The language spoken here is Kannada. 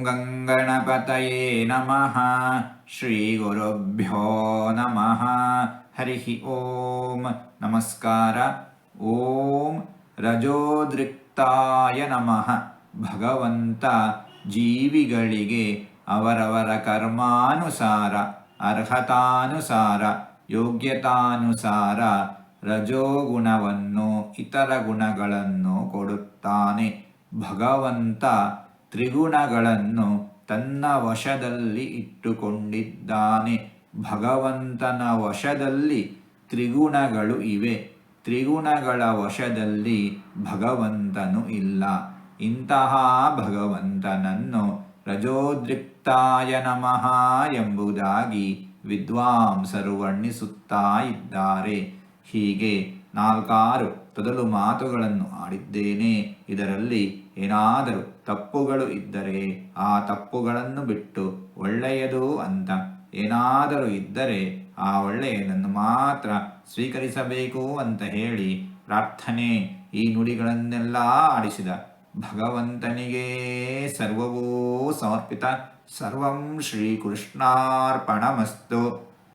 ಗಂಗಣಪತಯೇ ನಮಃ. ಶ್ರೀ ಗುರುಭ್ಯೋ ನಮಃ. ಹರಿ ಓಂ. ನಮಸ್ಕಾರ. ಓಂ ರಜೋದ್ರಿಕ್ತಾಯ ನಮಃ. ಭಗವಂತ ಜೀವಿಗಳಿಗೆ ಅವರವರ ಕರ್ಮಾನುಸಾರ, ಅರ್ಹತಾನುಸಾರ, ಯೋಗ್ಯತಾನುಸಾರ ರಜೋಗುಣವನ್ನು, ಇತರ ಗುಣಗಳನ್ನು ಕೊಡುತ್ತಾನೆ. ಭಗವಂತ ತ್ರಿಗುಣಗಳನ್ನು ತನ್ನ ವಶದಲ್ಲಿ ಇಟ್ಟುಕೊಂಡಿದ್ದಾನೆ. ಭಗವಂತನ ವಶದಲ್ಲಿ ತ್ರಿಗುಣಗಳು ಇವೆ. ತ್ರಿಗುಣಗಳ ವಶದಲ್ಲಿ ಭಗವಂತನು ಇಲ್ಲ. ಇಂತಹ ಭಗವಂತನನ್ನು ರಜೋದ್ರಿಕ್ತಾಯ ನಮಃ ಎಂಬುದಾಗಿ ವಿದ್ವಾಂಸರು ವರ್ಣಿಸುತ್ತಾ ಇದ್ದಾರೆ. ಹೀಗೆ 4 ತೊದಲು ಮಾತುಗಳನ್ನು ಆಡಿದ್ದೇನೆ. ಇದರಲ್ಲಿ ಏನಾದರೂ ತಪ್ಪುಗಳು ಇದ್ದರೆ ಆ ತಪ್ಪುಗಳನ್ನು ಬಿಟ್ಟು ಒಳ್ಳೆಯದು ಅಂತ ಏನಾದರೂ ಇದ್ದರೆ ಆ ಒಳ್ಳೆಯದನ್ನು ಮಾತ್ರ ಸ್ವೀಕರಿಸಬೇಕು ಅಂತ ಹೇಳಿ ಪ್ರಾರ್ಥನೆ. ಈ ನುಡಿಗಳನ್ನೆಲ್ಲ ಆಡಿಸಿದ ಭಗವಂತನಿಗೇ ಸರ್ವವೂ ಸಮರ್ಪಿತ. ಸರ್ವಂ ಶ್ರೀಕೃಷ್ಣಾರ್ಪಣಮಸ್ತು.